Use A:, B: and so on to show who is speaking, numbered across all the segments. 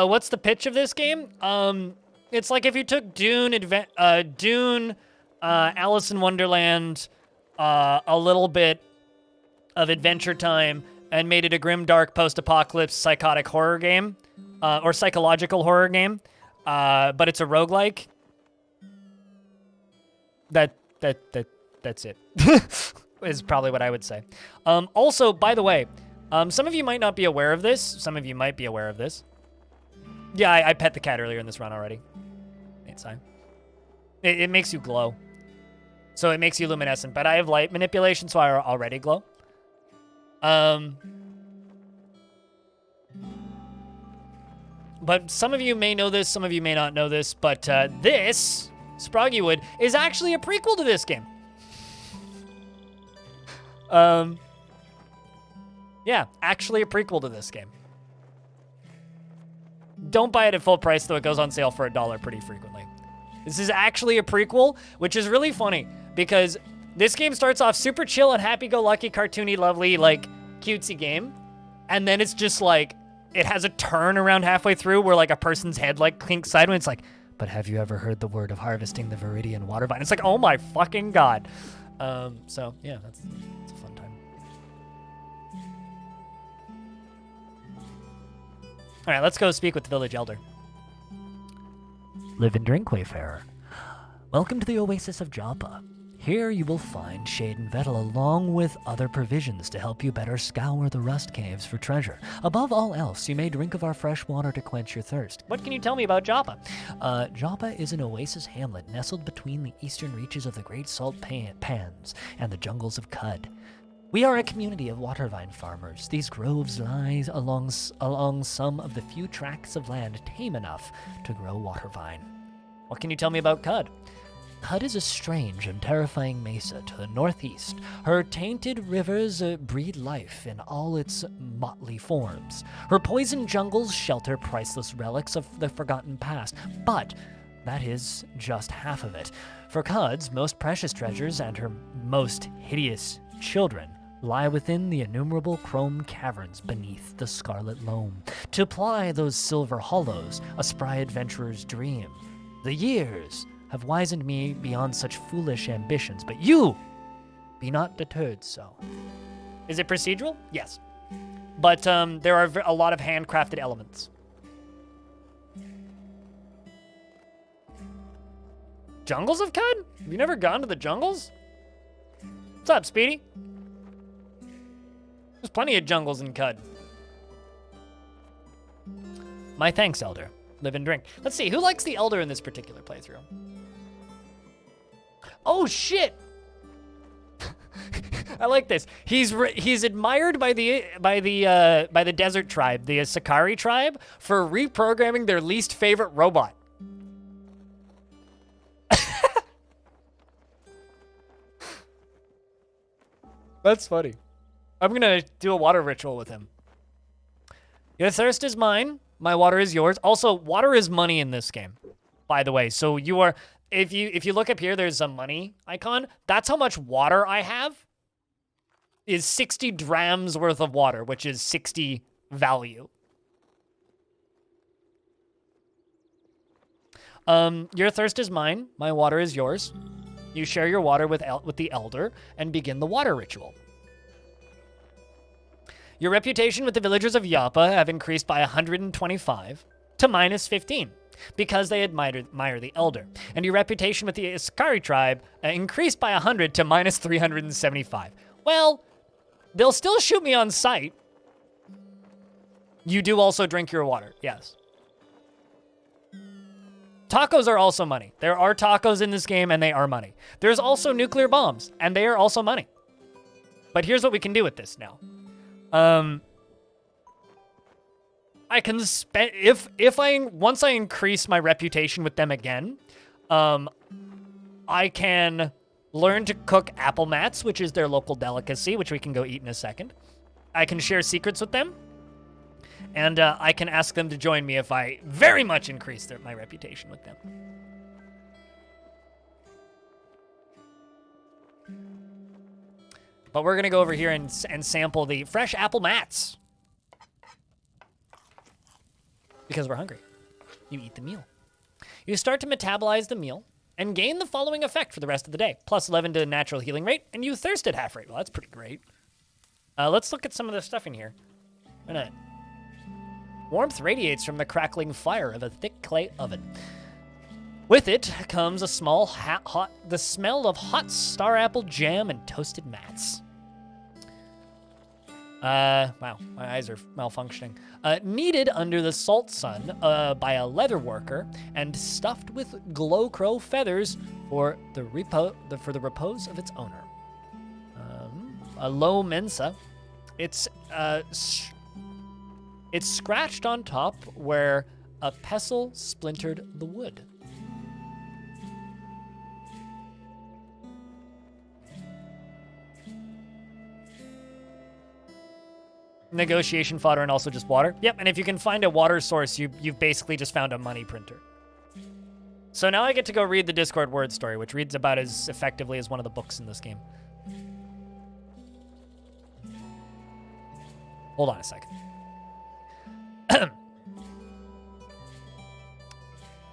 A: What's the pitch of this game? It's like if you took Dune, Alice in Wonderland, a little bit of Adventure Time, and made it a grim, dark, post-apocalypse, psychotic horror game, or psychological horror game. But it's a roguelike. That's it. Is probably what I would say. Also, by the way, some of you might not be aware of this. Some of you might be aware of this. Yeah, I pet the cat earlier in this run already. It's fine. It makes you glow. So it makes you luminescent, but I have light manipulation, so I already glow. But some of you may know this, some of you may not know this, but this, Sproggywood, is actually a prequel to this game. Yeah, actually a prequel to this game. Don't buy it at full price, though it goes on sale for $1 pretty frequently. This is actually a prequel, which is really funny, because this game starts off super chill and happy-go-lucky, cartoony, lovely, like, cutesy game, and then it's just like, it has a turn around halfway through where like a person's head like clinks sideways. It's like, but have you ever heard the word of harvesting the Viridian water vine? It's like, oh my fucking god. So yeah, it's a fun time. All right, let's go speak with the village elder. Live and drink, wayfarer. Welcome to the oasis of Joppa. Here you will find shade and vettle along with other provisions to help you better scour the rust caves for treasure. Above all else, you may drink of our fresh water to quench your thirst. What can you tell me about Joppa? Joppa is an oasis hamlet nestled between the eastern reaches of the Great Salt Pans and the jungles of Cud. We are a community of water vine farmers. These groves lie along some of the few tracts of land tame enough to grow water vine. What can you tell me about Cud? Cud is a strange and terrifying mesa to the northeast. Her tainted rivers breed life in all its motley forms. Her poison jungles shelter priceless relics of the forgotten past, but that is just half of it. For Cud's most precious treasures and her most hideous children lie within the innumerable chrome caverns beneath the scarlet loam. To ply those silver hollows, a spry adventurer's dream. The years have wizened me beyond such foolish ambitions, but you be not deterred so. Is it procedural? Yes. But there are a lot of handcrafted elements. Jungles of Cud? Have you never gone to the jungles? What's up, Speedy? There's plenty of jungles in Cud. My thanks, Elder. Live and drink. Let's see, who likes the Elder in this particular playthrough? Oh shit! I like this. He's admired by the desert tribe, the Sakari tribe, for reprogramming their least favorite robot. That's funny. I'm gonna do a water ritual with him. Your thirst is mine. My water is yours. Also, water is money in this game, by the way. So you are. If you look up here, there's a money icon. That's how much water I have. Is 60 drams worth of water, which is 60 value. Your thirst is mine. My water is yours. You share your water with the elder and begin the water ritual. Your reputation with the villagers of Joppa have increased by 125 to -15. Because they admire the elder. And your reputation with the Sakari tribe increased by 100 to -375. Well, they'll still shoot me on sight. You do also drink your water, yes. Tacos are also money. There are tacos in this game, and they are money. There's also nuclear bombs, and they are also money. But here's what we can do with this now. I can spend once I increase my reputation with them again, I can learn to cook apple mats, which is their local delicacy, which we can go eat in a second. I can share secrets with them, and I can ask them to join me if I very much increase my reputation with them. But we're gonna go over here and sample the fresh apple mats. because we're hungry. You eat the meal. You start to metabolize the meal and gain the following effect for the rest of the day. Plus 11 to natural healing rate, and you thirst at half rate. Well, that's pretty great. Let's look at some of the stuff in here. Why not? Warmth radiates from the crackling fire of a thick clay oven. With it comes a small the smell of hot star apple jam and toasted mats. Wow, my eyes are malfunctioning. Kneaded under the salt sun by a leather worker and stuffed with glow crow feathers for the repose of its owner. A low mensa. It's scratched on top where a pestle splintered the wood. Negotiation fodder and also just water. Yep, and if you can find a water source, you've basically just found a money printer. So now I get to go read the Discord word story, which reads about as effectively as one of the books in this game. Hold on a second.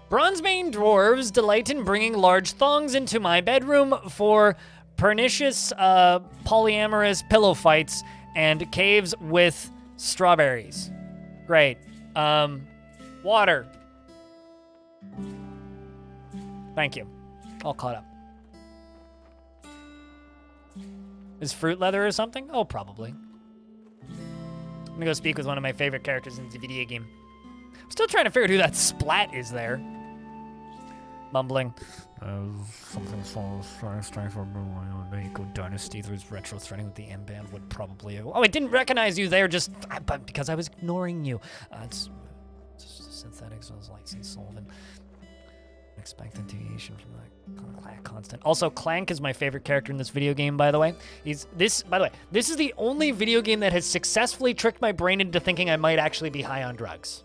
A: Bronzebane dwarves delight in bringing large thongs into my bedroom for pernicious polyamorous pillow fights and caves with strawberries. Great. Water. Thank you. All caught up. Is fruit leather or something? Oh, probably. I'm gonna go speak with one of my favorite characters in the video game. I'm still trying to figure out who that Splat is there. Mumbling. Something so strength for Go Dynasty. There's retro threading with the M band would probably. Oh, I didn't recognize you there just because I was ignoring you. It's just synthetic, so it's licensed Sullivan. Expected deviation from the constant. Also, Clank is my favorite character in this video game, by the way. By the way, this is the only video game that has successfully tricked my brain into thinking I might actually be high on drugs.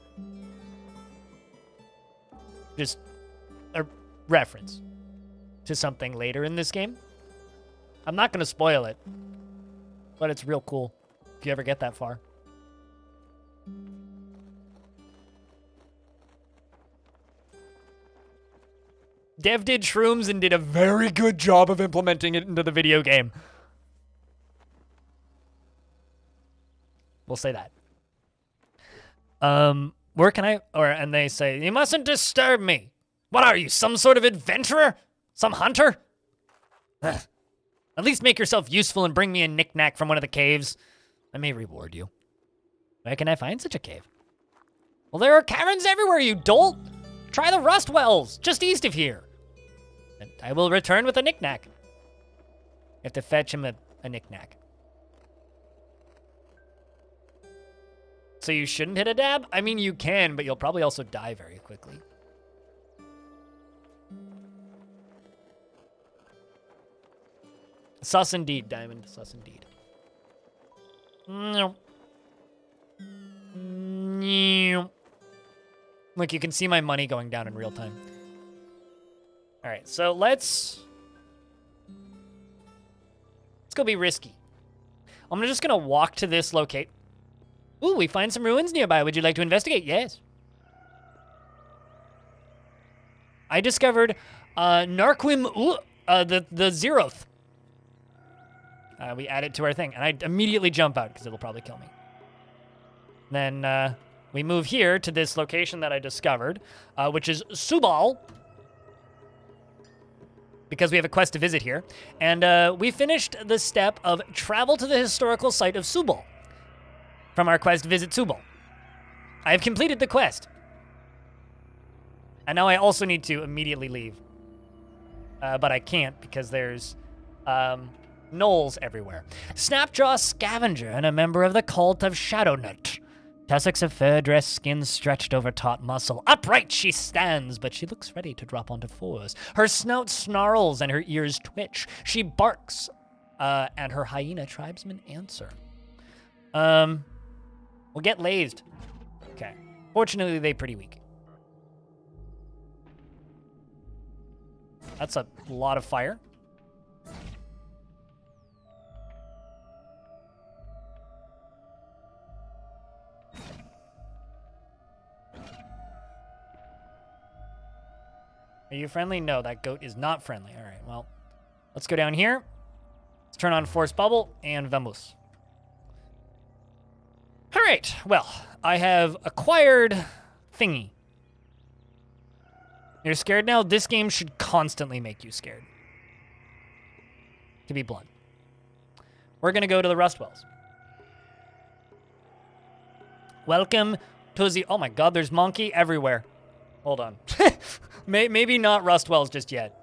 A: Just a reference to something later in this game. I'm not going to spoil it, but it's real cool if you ever get that far. Dev did shrooms and did a very good job of implementing it into the video game. We'll say that. Where can I... And they say, you mustn't disturb me. What are you, some sort of adventurer? Some hunter? Ugh. At least make yourself useful and bring me a knick-knack from one of the caves. I may reward you. Where can I find such a cave? Well, there are caverns everywhere, you dolt. Try the Rust Wells, just east of here. And I will return with a knick-knack. You have to fetch him a knick-knack. So you shouldn't hit a dab? I mean, you can, but you'll probably also die very quickly. Sus indeed, Diamond. Sus indeed. No. No. Look, you can see my money going down in real time. All right, so let's go be risky. I'm just gonna walk to this locate. Ooh, we find some ruins nearby. Would you like to investigate? Yes. I discovered Narquim, the Zeroth. We add it to our thing, and I immediately jump out because it'll probably kill me. Then we move here to this location that I discovered, which is Subal, because we have a quest to visit here. And we finished the step of travel to the historical site of Subal from our quest Visit Subal. I have completed the quest. And now I also need to immediately leave. But I can't because there's gnolls everywhere. Snapjaw Scavenger and a member of the cult of Shadownut. Tussocks of fur dress, skin stretched over taut muscle. Upright she stands, but she looks ready to drop onto fours. Her snout snarls and her ears twitch. She barks, and her hyena tribesmen answer. We'll get lazed. Okay. Fortunately, they're pretty weak. That's a lot of fire. Are you friendly? No, that goat is not friendly. All right, well, let's go down here. Let's turn on Force Bubble and vamos. All right, well, I have acquired thingy. You're scared now? This game should constantly make you scared. To be blunt. We're going to go to the Rust Wells. Welcome to the... Oh my god, there's monkey everywhere. Hold on. Maybe not Rust Wells just yet.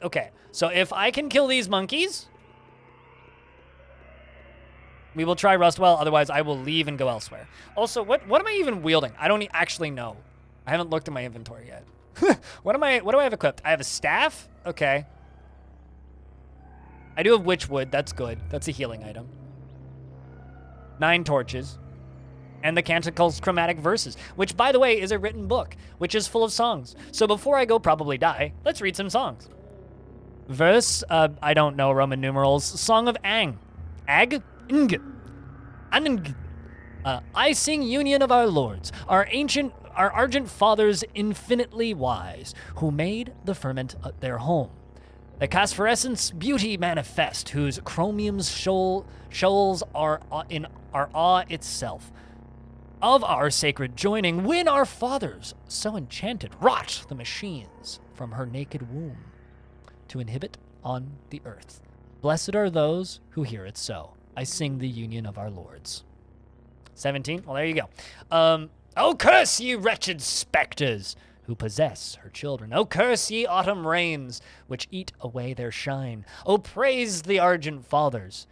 A: Okay, so if I can kill these monkeys, we will try Rustwell. Otherwise, I will leave and go elsewhere. Also, what am I even wielding? I don't actually know. I haven't looked at my inventory yet. What do I have equipped? I have a staff. Okay. I do have Witchwood. That's good. That's a healing item. 9 torches. And the Canticles Chromatic Verses, which, by the way, is a written book, which is full of songs. So before I go probably die, let's read some songs. Verse, I don't know Roman numerals. Song of Ang. Ag? Ng. Anng. I sing union of our lords, our argent fathers infinitely wise, who made the ferment their home. The Casphorescence beauty manifest, whose chromium's shoals are awe itself. Of our sacred joining, when our fathers, so enchanted, wrought the machines from her naked womb to inhibit on the earth. Blessed are those who hear it so. I sing the union of our lords. 17, well, there you go. Oh, curse ye wretched specters who possess her children. Oh, curse ye autumn rains which eat away their shine. Oh, praise the argent fathers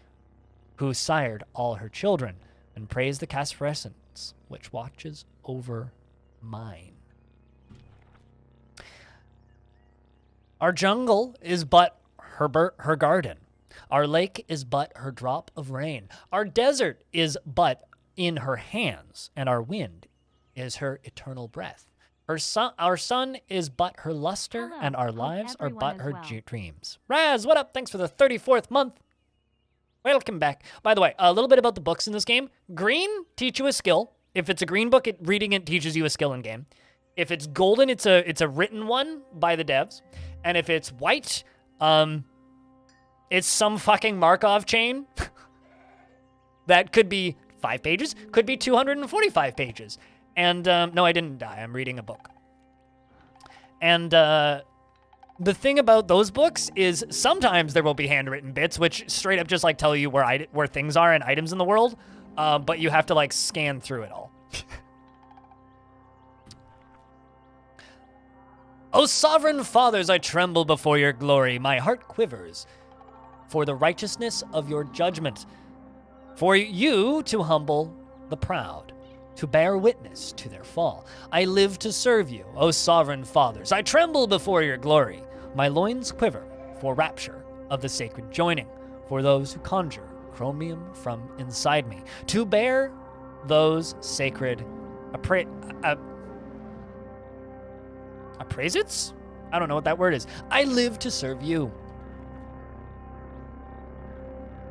A: who sired all her children, and praise the Casphorescence which watches over mine. Our jungle is but her garden. Our lake is but her drop of rain. Our desert is but in her hands, and our wind is her eternal breath. Our sun is but her luster, hello. And our lives are but her dreams. Raz, what up? Thanks for the 34th month. Welcome back. By the way, a little bit about the books in this game. Green, teach you a skill. If it's a green book, reading it teaches you a skill in game. If it's golden, it's a written one by the devs. And if it's white, it's some fucking Markov chain that could be 5 pages, could be 245 pages. And no, I didn't die. I'm reading a book. And the thing about those books is sometimes there will be handwritten bits, which straight up just like tell you where things are and items in the world. But you have to like scan through it all. O sovereign fathers, I tremble before your glory. My heart quivers for the righteousness of your judgment. For you to humble the proud, to bear witness to their fall. I live to serve you, O sovereign fathers. I tremble before your glory. My loins quiver for rapture of the sacred joining, for those who conjure chromium from inside me, to bear those sacred appraisits? I don't know what that word is. I live to serve you.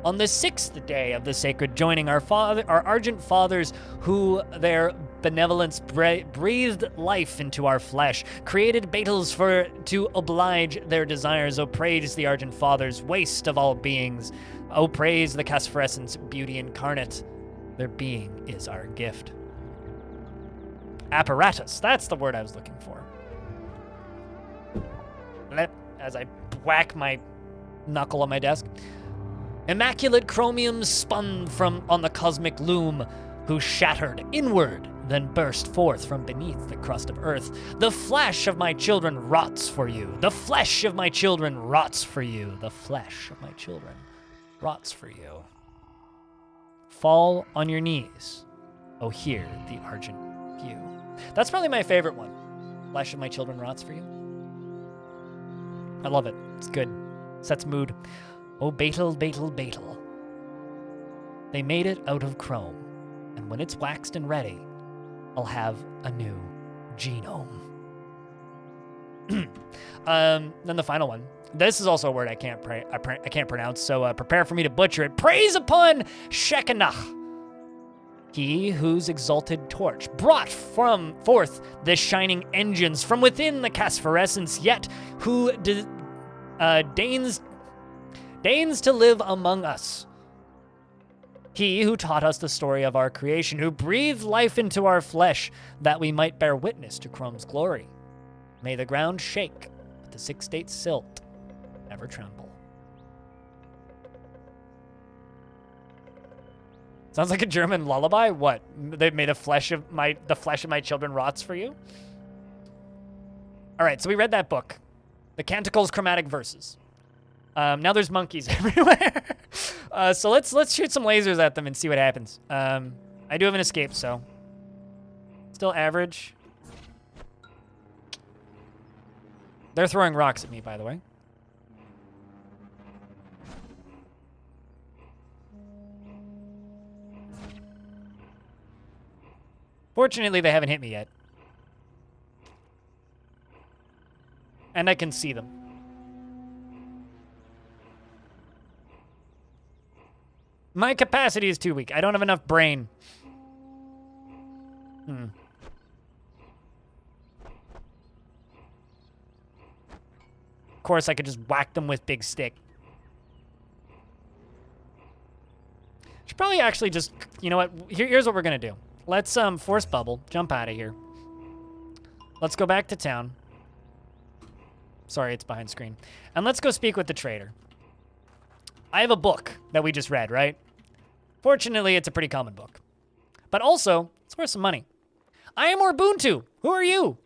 A: On the 6th day of the sacred joining, our argent fathers, who their benevolence breathed life into our flesh, created battles to oblige their desires. O praise the argent fathers, waste of all beings. O praise the Casphorescence beauty incarnate. Their being is our gift. Apparatus, that's the word I was looking for. As I whack my knuckle on my desk. Immaculate chromium spun on the cosmic loom, who shattered inward, then burst forth from beneath the crust of earth. The flesh of my children rots for you. The flesh of my children rots for you. The flesh of my children rots for you. Fall on your knees, oh hear the argent view. That's probably my favorite one. Flesh of my children rots for you. I love it. It's good. Sets mood. Oh, Beetle, Beetle, Beetle. They made it out of chrome, and when it's waxed and ready, I'll have a new genome. Then the final one. This is also a word I can't pronounce, so prepare for me to butcher it. Praise upon Shekinah. He whose exalted torch brought forth the shining engines from within the phosphorescence, yet who deigns to live among us. He who taught us the story of our creation, who breathed life into our flesh, that we might bear witness to Chrome's glory. May the ground shake, but the six-state silt never tremble. Sounds like a German lullaby. What? They made the flesh of my children rots for you. All right, so we read that book, the Canticles Chromatic Verses. Now there's monkeys everywhere. So let's shoot some lasers at them and see what happens. I do have an escape, so still average. They're throwing rocks at me, by the way. Fortunately, they haven't hit me yet. And I can see them. My capacity is too weak. I don't have enough brain. Of course, I could just whack them with big stick. Should probably actually just, you know what? Here's what we're gonna do. Let's force bubble, jump out of here. Let's go back to town. Sorry, it's behind screen. And let's go speak with the trader. I have a book that we just read, right? Fortunately, it's a pretty common book. But also, it's worth some money. I am Orbuntu. Who are you?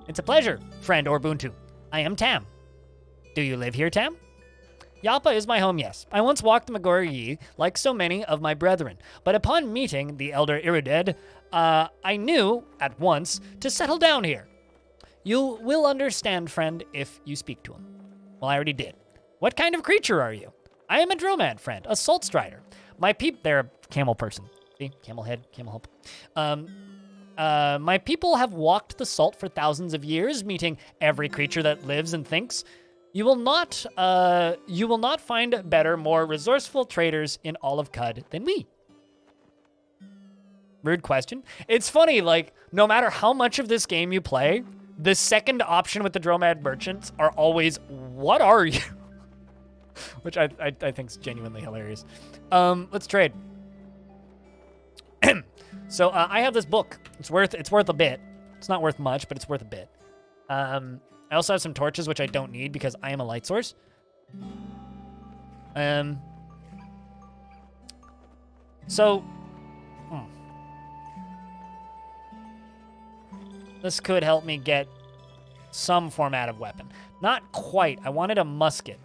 A: It's a pleasure, friend Orbuntu. I am Tam. Do you live here, Tam? Joppa is my home, yes. I once walked the Magori like so many of my brethren, but upon meeting the elder Irided, I knew at once to settle down here. You will understand, friend, if you speak to him. Well, I already did. What kind of creature are you? I am a dromad, friend, a salt strider. They're a camel person. See, camel head, camel hump. My people have walked the salt for thousands of years, meeting every creature that lives and thinks. You will not find better, more resourceful traders in all of Cud than we. Rude question. It's funny, like, no matter how much of this game you play, the second option with the Dromad merchants are always, what are you? Which I think is genuinely hilarious. Let's trade. So I have this book. It's worth a bit. It's not worth much, but it's worth a bit. I also have some torches, which I don't need because I am a light source. This could help me get some format of weapon. Not quite. I wanted a musket.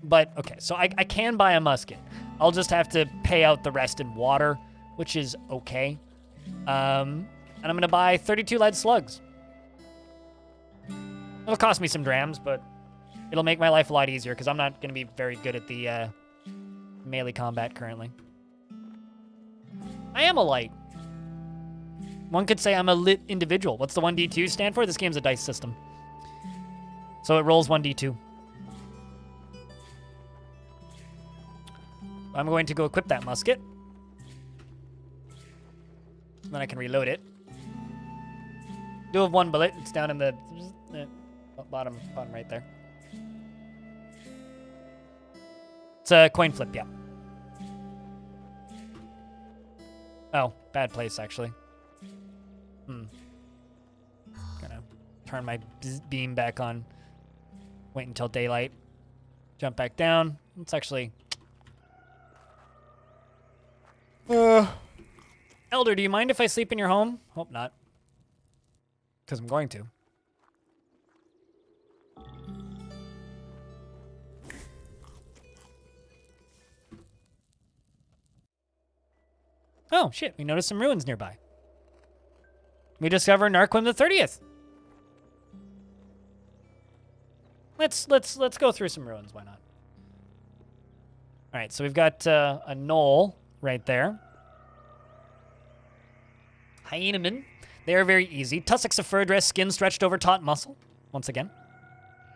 A: But, okay, so I can buy a musket. I'll just have to pay out the rest in water, which is okay. And I'm going to buy 32 lead slugs. It'll cost me some drams, but it'll make my life a lot easier because I'm not going to be very good at the melee combat currently. I am a light. One could say I'm a lit individual. What's the 1d2 stand for? This game's a dice system. So it rolls 1d2. I'm going to go equip that musket. Then I can reload it. Do have one bullet. It's down in the bottom right there. It's a coin flip, yeah. Oh, bad place, actually. Gonna turn my beam back on. Wait until daylight. Jump back down. Let's actually... Elder, do you mind if I sleep in your home? Hope not. Because I'm going to. Oh, shit. We noticed some ruins nearby. We discover Narquim the 30th. Let's go through some ruins. Why not? All right, so we've got a knoll right there. Hyenamen. They are very easy. Tussocks of fur dress, skin stretched over taut muscle. Once again.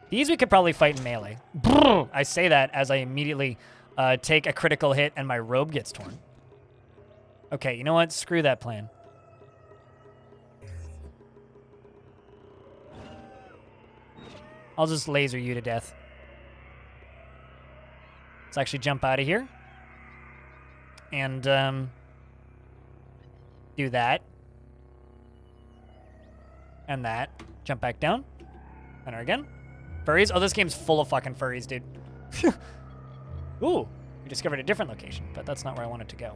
A: These we could probably fight in melee. Brrr! I say that as I immediately take a critical hit and my robe gets torn. Okay, you know what? Screw that plan. I'll just laser you to death. Let's actually jump out of here. And, do that. And that. Jump back down. Enter again. Furries? Oh, this game's full of fucking furries, dude. Ooh. We discovered a different location, but that's not where I wanted to go.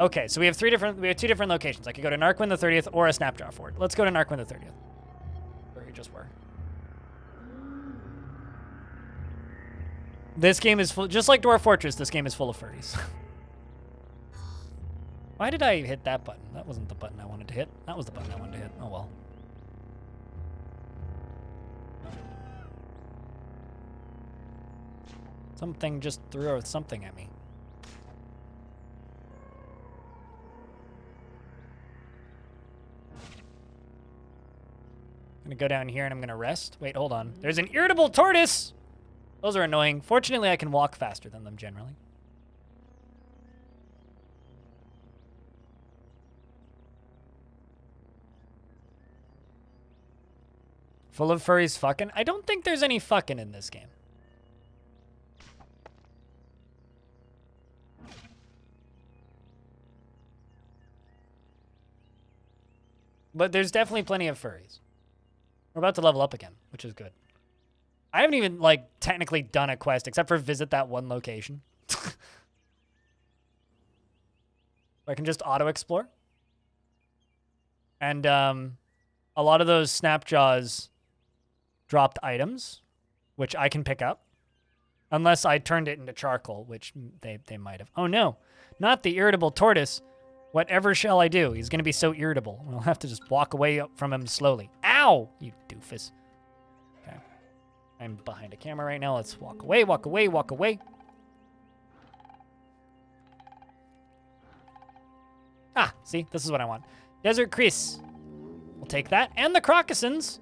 A: Okay, so we have two different locations. I could go to Narquin the 30th or a Snapjaw Fort. Let's go to Narquin the 30th. Where we just were. This game is full, just like Dwarf Fortress, this game is full of furries. Why did I hit that button? That wasn't the button I wanted to hit. That was the button I wanted to hit. Oh well. Something just threw something at me. I'm gonna go down here and I'm gonna rest. Wait, hold on. There's an irritable tortoise! Those are annoying. Fortunately, I can walk faster than them generally. Full of furries fucking? I don't think there's any fucking in this game. But there's definitely plenty of furries. We're about to level up again, which is good. I haven't even, like, technically done a quest except for visit that one location. I can just auto-explore. And, a lot of those Snapjaws dropped items, which I can pick up. Unless I turned it into charcoal, which they might have. Oh, no. Not the irritable tortoise. Whatever shall I do? He's going to be so irritable. I'll have to just walk away from him slowly. Ow! You doofus. Okay. I'm behind a camera right now. Let's walk away, walk away, walk away. Ah, see? This is what I want. Desert Chris. We'll take that. And the crocossins.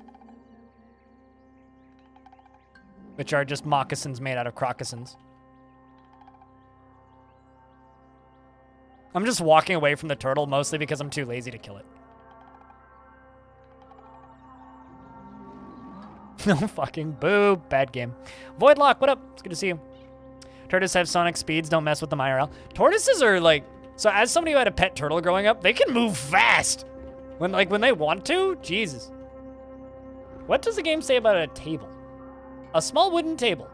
A: Which are just moccasins made out of crocossins. I'm just walking away from the turtle mostly because I'm too lazy to kill it. No fucking boo. Bad game. Voidlock, what up? It's good to see you. Tortoises have sonic speeds. Don't mess with them IRL. Tortoises are like... So as somebody who had a pet turtle growing up, they can move fast. When they want to? Jesus. What does the game say about a table? A small wooden table.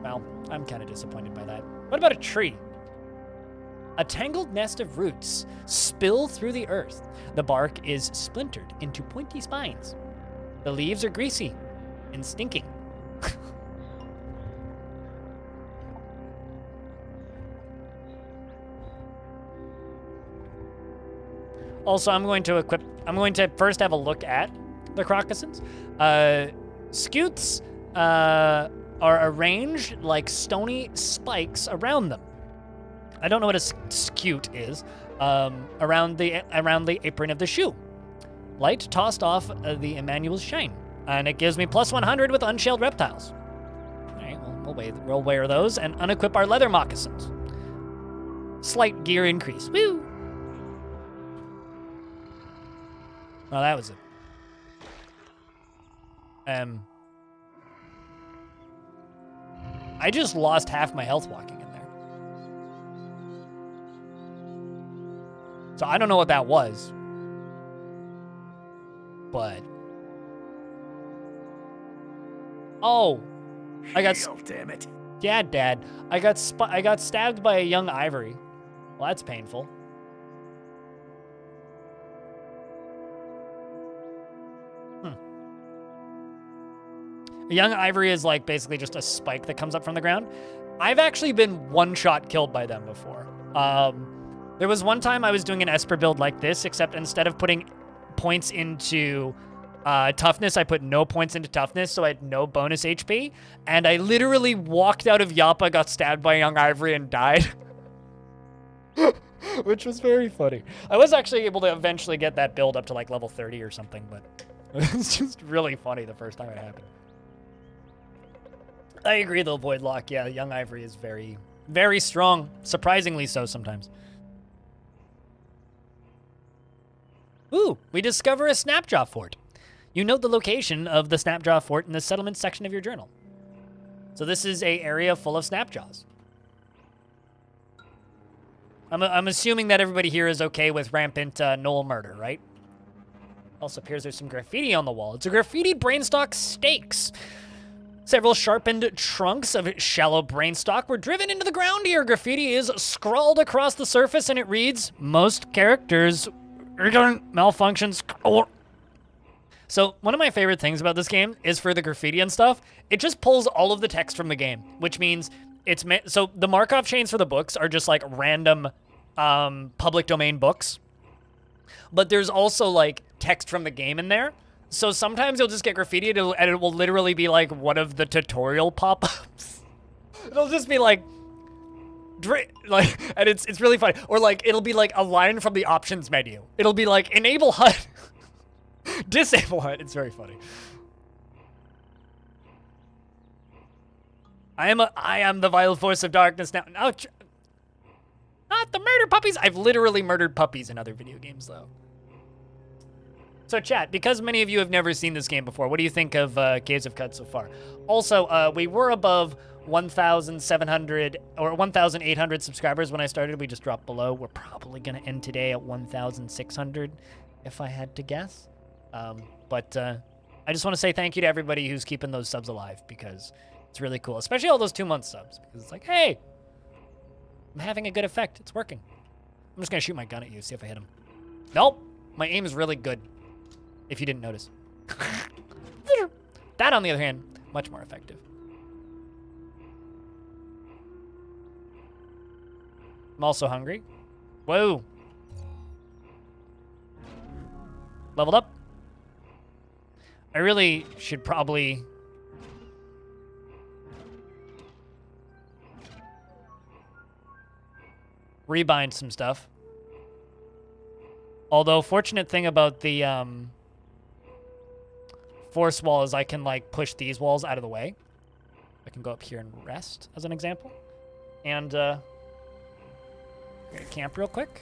A: Well, I'm kind of disappointed by that. What about a tree? A tangled nest of roots spill through the earth. The bark is splintered into pointy spines. The leaves are greasy and stinking. Also, I'm going to first have a look at the crocossins. Scutes are arranged like stony spikes around them. I don't know what a scute is. Around the apron of the shoe. Light tossed off the Emmanuel's shine, and it gives me plus 100 with unshelled reptiles. All right, well, we'll wear those and unequip our leather moccasins. Slight gear increase. Woo! Well, that was it. I just lost half my health walking in there. So I don't know what that was. But... Oh! I got... Damn it. Yeah, Dad. I got stabbed by a young ivory. Well, that's painful. A young ivory is like basically just a spike that comes up from the ground. I've actually been one-shot killed by them before. There was one time I was doing an Esper build like this, except instead of putting points into toughness, I put no points into toughness, so I had no bonus HP. And I literally walked out of Joppa, got stabbed by a young ivory, and died. Which was very funny. I was actually able to eventually get that build up to like level 30 or something, but it was just really funny the first time it happened. I agree though, Voidlock. Yeah, young ivory is very, Very strong. Surprisingly so sometimes. Ooh, we discover a Snapjaw fort. You note the location of the Snapjaw fort in the settlement section of your journal. So this is a area full of Snapjaws. I'm assuming that everybody here is okay with rampant gnoll murder, right? Also appears there's some graffiti on the wall. It's a graffitied brainstalk stakes. Several sharpened trunks of shallow brainstalk were driven into the ground here. Graffiti is scrawled across the surface and it reads, most characters malfunctions. So one of my favorite things about this game is for the graffiti and stuff, it just pulls all of the text from the game, which means it's so the Markov chains for the books are just like random public domain books. But there's also like text from the game in there. So sometimes you'll just get graffiti and it will literally be like one of the tutorial pop-ups. It'll just be like, and it's really funny. Or like, it'll be like a line from the options menu. It'll be like, enable HUD, disable HUD. It's very funny. I am the vile force of darkness now. Not the murder puppies. I've literally murdered puppies in other video games though. So chat, because many of you have never seen this game before, what do you think of Caves of Cut so far? Also, we were above 1,700 or 1,800 subscribers when I started. We just dropped below. We're probably going to end today at 1,600 if I had to guess. But I just want to say thank you to everybody who's keeping those subs alive because it's really cool, especially all those 2-month subs because it's like, hey, I'm having a good effect. It's working. I'm just going to shoot my gun at you, see if I hit him. Nope. My aim is really good. If you didn't notice. That, on the other hand, much more effective. I'm also hungry. Whoa. Leveled up. I really should probably... rebind some stuff. Although, fortunate thing about the, force wall is I can like push these walls out of the way. I can go up here and rest as an example. And we're gonna camp real quick.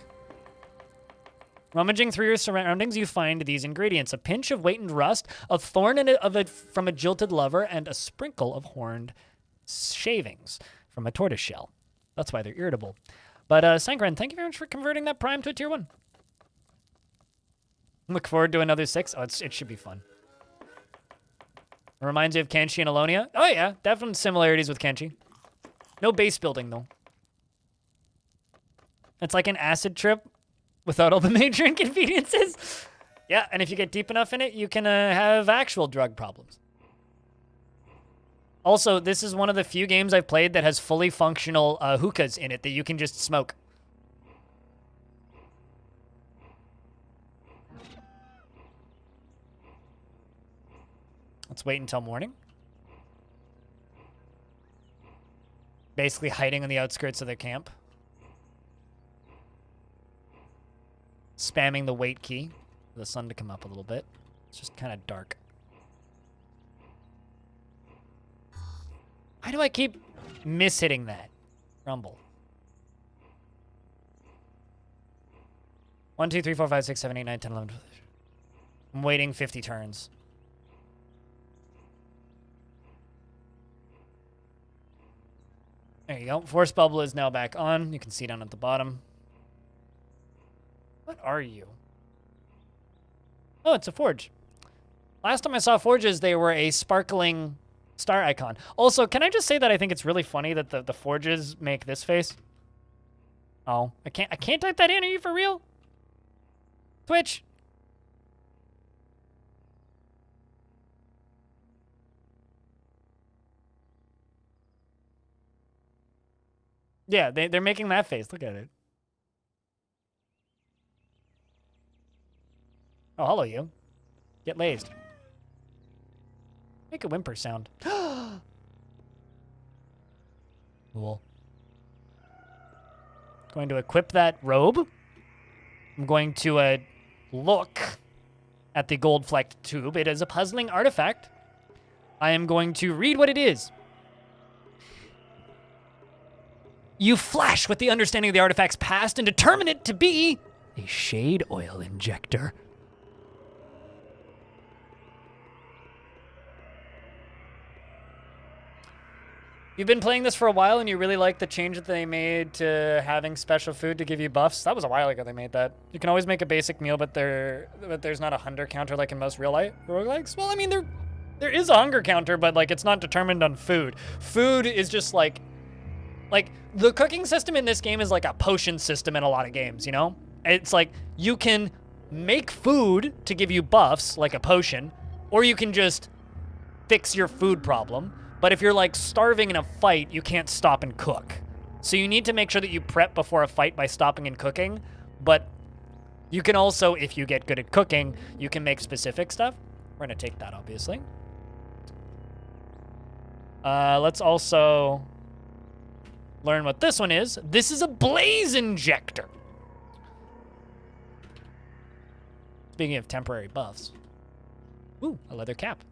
A: Rummaging through your surroundings, you find these ingredients: a pinch of weightened rust, a thorn from a jilted lover, and a sprinkle of horned shavings from a tortoise shell. That's why they're irritable. But Sankren, thank you very much for converting that prime to a tier 1. Look forward to another 6. Oh, it should be fun. It reminds you of Kenshi and Alonia. Oh yeah, definite similarities with Kenshi. No base building though. It's like an acid trip without all the major inconveniences. Yeah, and if you get deep enough in it, you can have actual drug problems. Also, this is one of the few games I've played that has fully functional hookahs in it that you can just smoke. Let's wait until morning. Basically hiding on the outskirts of their camp. Spamming the wait key for the sun to come up a little bit. It's just kind of dark. Why do I keep mishitting that? Rumble. 1, 2, 3, 4, 5, 6, 7, 8, 9, 10, 11, 12. I'm waiting 50 turns. There you go. Force bubble is now back on. You can see down at the bottom. What are you? Oh, it's a forge. Last time I saw forges, they were a sparkling star icon. Also, can I just say that I think it's really funny that the forges make this face? Oh, I can't type that in. Are you for real? Twitch. Yeah, they're making that face. Look at it. Oh, hello, you. Get lazed. Make a whimper sound. Cool. Going to equip that robe. I'm going to look at the gold-flecked tube. It is a puzzling artifact. I am going to read what it is. You flash with the understanding of the artifact's past and determine it to be a shade oil injector. You've been playing this for a while and you really like the change that they made to having special food to give you buffs. That was a while ago they made that. You can always make a basic meal, but there's not a hunger counter like in most real life roguelikes. Well, I mean, there is a hunger counter, but like it's not determined on food. Food is just like the cooking system in this game is like a potion system in a lot of games, you know? It's like you can make food to give you buffs, like a potion, or you can just fix your food problem. But if you're like starving in a fight, you can't stop and cook. So you need to make sure that you prep before a fight by stopping and cooking. But you can also, if you get good at cooking, you can make specific stuff. We're gonna take that, obviously. Let's also learn what this one is. This is a blaze injector. Speaking of temporary buffs. Ooh, a leather cap.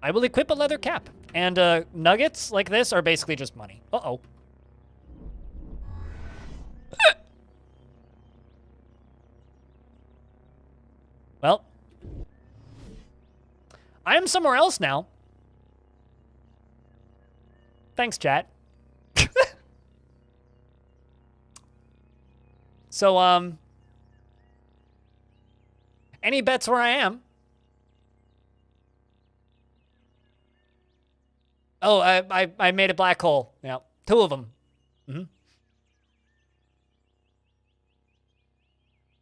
A: I will equip a leather cap. And nuggets like this are basically just money. Uh-oh. Well. I am somewhere else now. Thanks, chat. So, any bets where I am? Oh, I made a black hole. Yeah, 2 of them. Mm-hmm.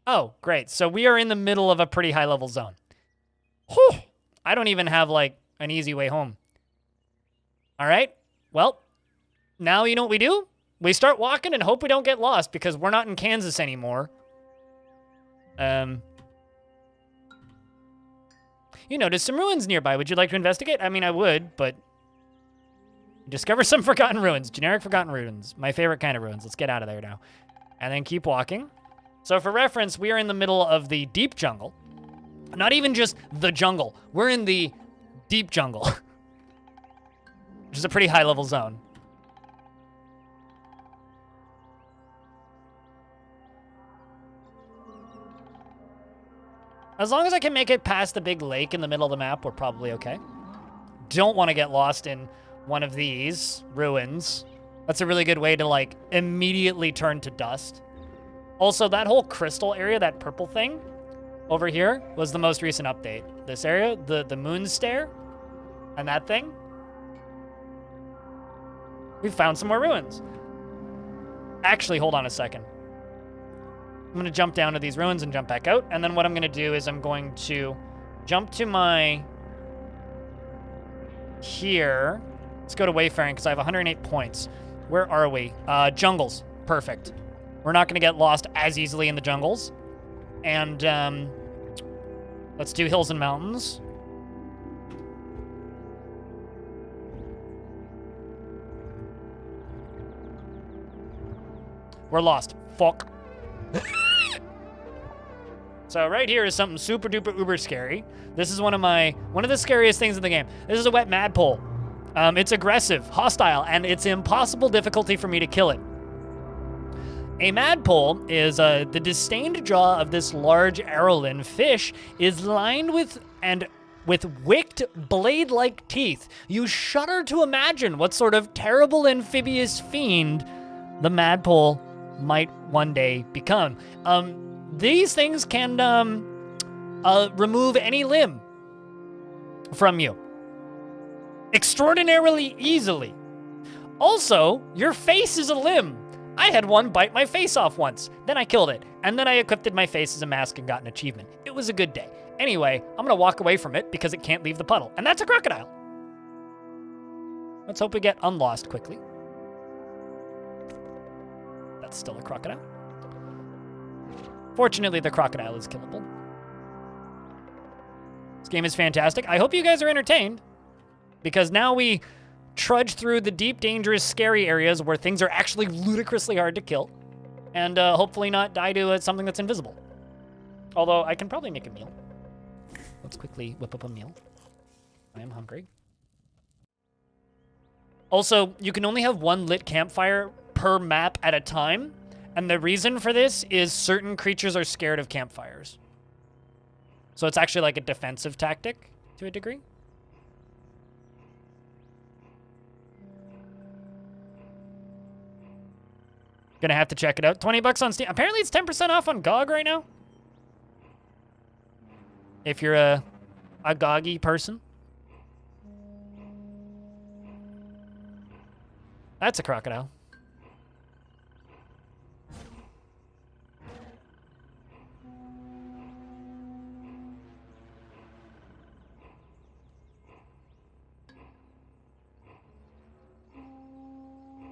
A: Oh, great. So we are in the middle of a pretty high-level zone. Whew. I don't even have, like, an easy way home. All right. Well, now you know what we do? We start walking and hope we don't get lost because we're not in Kansas anymore. You noticed some ruins nearby. Would you like to investigate? I mean, I would, but... Discover some forgotten ruins. Generic forgotten ruins. My favorite kind of ruins. Let's get out of there now. And then keep walking. So for reference, we are in the middle of the deep jungle. Not even just the jungle. We're in the deep jungle. Which is a pretty high-level zone. As long as I can make it past the big lake in the middle of the map, we're probably okay. Don't want to get lost in one of these ruins. That's a really good way to, like, immediately turn to dust. Also, that whole crystal area, that purple thing over here, was the most recent update. This area, the moon stair, and that thing. We found some more ruins. Actually, hold on a second. I'm going to jump down to these ruins and jump back out. And then what I'm going to do is I'm going to jump to my... Here. Let's go to Wayfaring because I have 108 points. Where are we? Jungles. Perfect. We're not going to get lost as easily in the jungles. And let's do hills and mountains. We're lost. Fuck. So right here is something super duper uber scary. This is one of the scariest things in the game. This is a wet madpole. It's aggressive, hostile, and it's impossible difficulty for me to kill it. A madpole is the disdained jaw of this large arrowlin fish is lined with wicked blade-like teeth. You shudder to imagine what sort of terrible amphibious fiend the madpole might one day become. These things can remove any limb from you extraordinarily easily. Also, your face is a limb. I had one bite my face off once. Then I killed it. And then I equipped my face as a mask and got an achievement. It was a good day. Anyway, I'm going to walk away from it because it can't leave the puddle. And that's a crocodile. Let's hope we get unlost quickly. That's still a crocodile. Fortunately, the crocodile is killable. This game is fantastic. I hope you guys are entertained, because now we trudge through the deep, dangerous, scary areas where things are actually ludicrously hard to kill, and hopefully not die to something that's invisible. Although, I can probably make a meal. Let's quickly whip up a meal. I am hungry. Also, you can only have one lit campfire per map at a time. And the reason for this is certain creatures are scared of campfires. So it's actually like a defensive tactic to a degree. Gonna have to check it out. 20 bucks on Steam. Apparently it's 10% off on GOG right now. If you're a GOG-y person. That's a crocodile.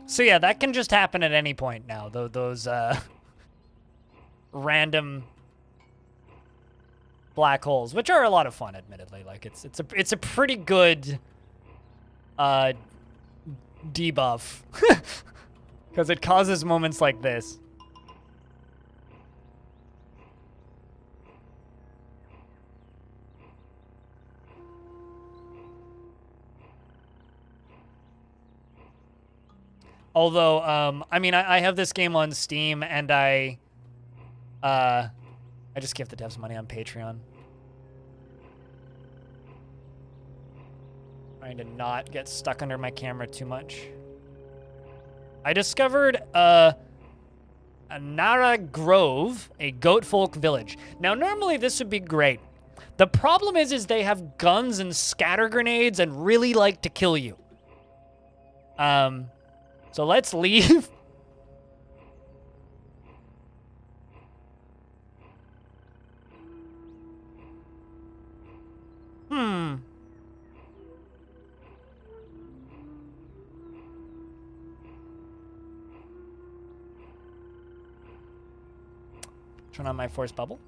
A: So yeah, that can just happen at any point now. Those random black holes, which are a lot of fun, admittedly. Like it's a pretty good debuff because it causes moments like this. Although, I mean, I have this game on Steam, and I just give the devs money on Patreon. Trying to not get stuck under my camera too much. I discovered a Nara Grove, a goat folk village. Now, normally this would be great. The problem is they have guns and scatter grenades and really like to kill you. So let's leave. Turn on my force bubble.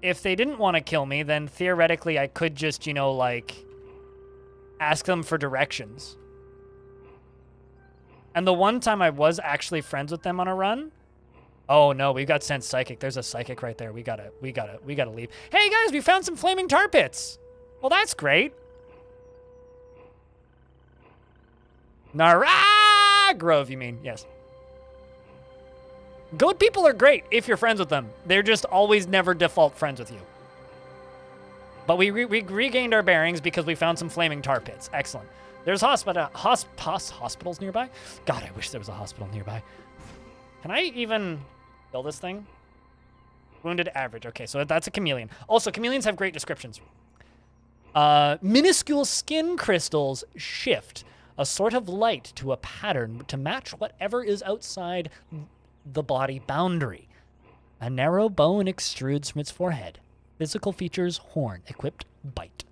A: If they didn't want to kill me, then theoretically I could just, you know, like, ask them for directions. And the one time I was actually friends with them on a run. Oh no, we got sent psychic. There's a psychic right there. We gotta leave. Hey guys, we found some flaming tar pits. Well, that's great. Nara Grove, you mean? Yes. Goat people are great if you're friends with them. They're just always never default friends with you. But we regained our bearings because we found some flaming tar pits. Excellent. There's hospitals nearby. God, I wish there was a hospital nearby. Can I even kill this thing? Wounded average. Okay, so that's a chameleon. Also, chameleons have great descriptions. Minuscule skin crystals shift a sort of light to a pattern to match whatever is outside the body boundary. A narrow bone extrudes from its forehead. Physical features: horn, equipped, bite.